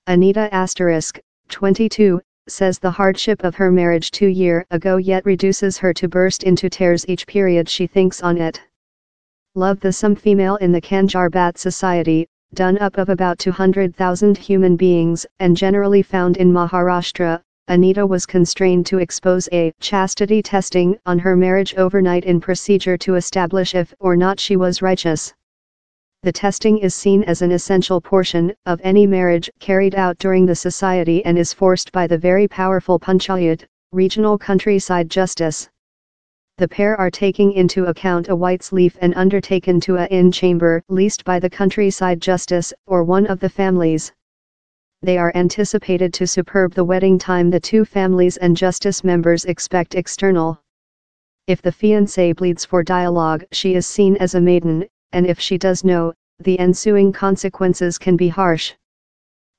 Anita *, 22, says the hardship of her marriage 2 years ago yet reduces her to burst into tears each period she thinks on it. Love the Some female in the Kanjar society, done up of about 200,000 human beings and generally found in Maharashtra, Anita was constrained to expose a chastity testing on her marriage overnight in procedure to establish if or not she was righteous. The testing is seen as an essential portion of any marriage carried out during the society and is forced by the very powerful Panchayat, regional countryside justice. The pair are taking into account a white's leaf and undertaken to a inn chamber leased by the countryside justice or one of the families. They are anticipated to superb the wedding time the two families and justice members expect external. If the fiancée bleeds for dialogue, she is seen as a maiden, and if she does no, the ensuing consequences can be harsh.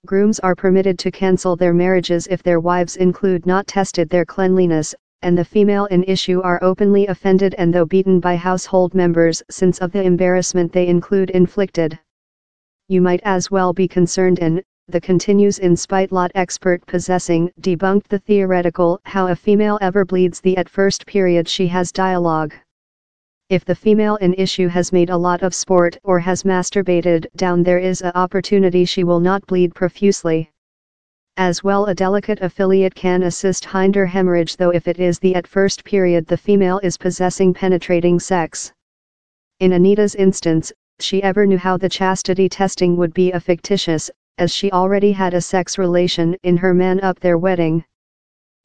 Grooms are permitted to cancel their marriages if their wives include not tested their cleanliness, and the female in issue are openly offended and though beaten by household members since of the embarrassment they include inflicted. You might as well be concerned in, the continues in spite lot expert possessing debunked the theoretical how a female ever bleeds the at first period she has dialogue. If the female in issue has made a lot of sport or has masturbated down there is a opportunity she will not bleed profusely. As well a delicate affiliate can assist hinder hemorrhage though if it is the at first period the female is possessing penetrating sex. In Anita's instance, she ever knew how the chastity testing would be a fictitious, as she already had a sex relation in her man up their wedding.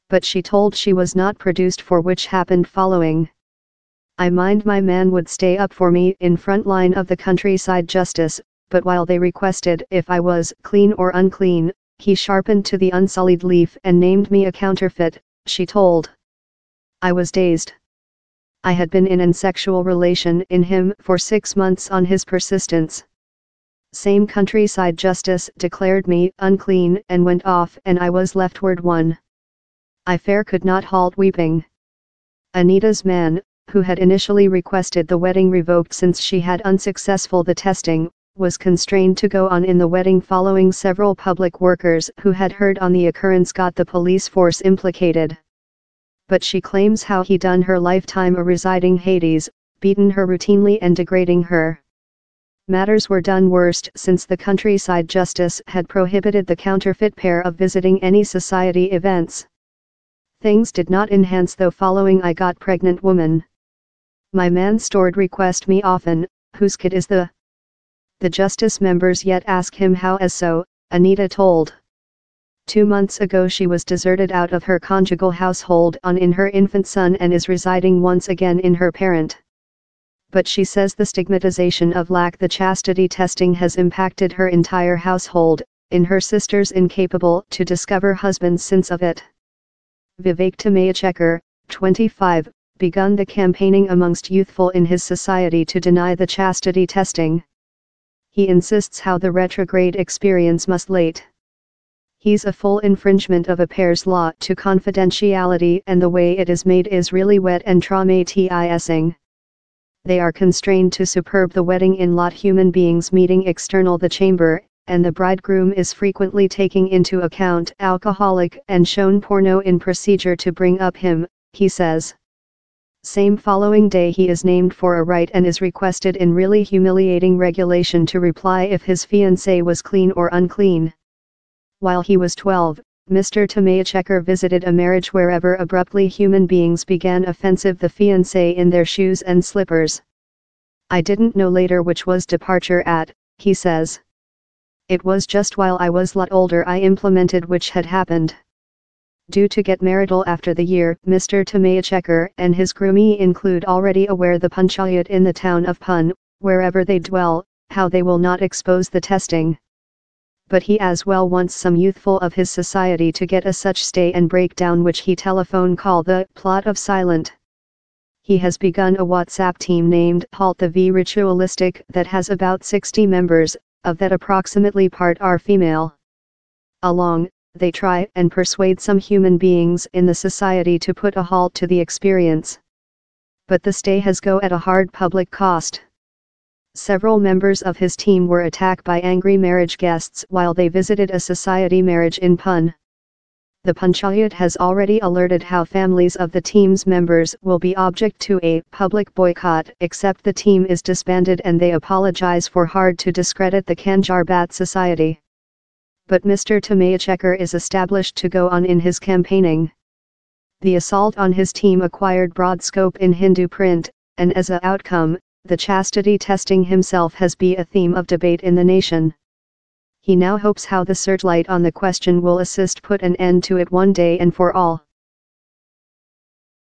But she told she was not produced for which happened following. I mind my man would stay up for me in front line of the countryside justice, but while they requested if I was clean or unclean, he sharpened to the unsullied leaf and named me a counterfeit, she told. I was dazed. I had been in an sexual relation in him for 6 months on his persistence. Same countryside justice declared me unclean and went off and I was leftward one. I fair could not halt weeping. Anita's man, who had initially requested the wedding revoked since she had unsuccessful the testing, was constrained to go on in the wedding following several public workers who had heard on the occurrence got the police force implicated. But she claims how he done her lifetime a residing Hades, beaten her routinely and degrading her. Matters were done worst since the countryside justice had prohibited the counterfeit pair of visiting any society events. Things did not enhance though following I got pregnant woman. My man stored request me often, whose kid is the justice members yet ask him how as so, Anita told. 2 months ago she was deserted out of her conjugal household on in her infant son and is residing once again in her parent. But she says the stigmatization of lack the chastity testing has impacted her entire household, in her sisters incapable to discover husbands since of it. Vivek Tamayachekar, 25, begun the campaigning amongst youthful in his society to deny the chastity testing. He insists how the retrograde experience must late. He's a full infringement of a pair's law to confidentiality and the way it is made is really wet and traumatizing. They are constrained to superb the wedding in lot human beings meeting external the chamber, and the bridegroom is frequently taking into account alcoholic and shown porno in procedure to bring up him, he says. Same following day he is named for a rite and is requested in really humiliating regulation to reply if his fiancée was clean or unclean. While he was 12, Mr. Tamayachekar visited a marriage wherever abruptly human beings began offensive the fiancé in their shoes and slippers. I didn't know later which was departure at, he says. It was just while I was lot older I implemented which had happened. Due to get marital after the year, Mr. Tamayachekar and his groomie include already aware the Panchayat in the town of Pune, wherever they dwell, how they will not expose the testing. But he as well wants some youthful of his society to get a such stay and breakdown which he telephone call the plot of silent. He has begun a WhatsApp team named Halt the V Ritualistic that has about 60 members, of that approximately part are female. Along, they try and persuade some human beings in the society to put a halt to the experience. But the stay has go at a hard public cost. Several members of his team were attacked by angry marriage guests while they visited a society marriage in Pune. The Panchayat has already alerted how families of the team's members will be object to a public boycott except the team is disbanded, and they apologize for hard to discredit the Kanjarbat society. But Mr. Tamayachekar is established to go on in his campaigning. The assault on his team acquired broad scope in Hindu print, and as a outcome, the chastity testing himself has been a theme of debate in the nation. He now hopes how the searchlight on the question will assist put an end to it one day and for all.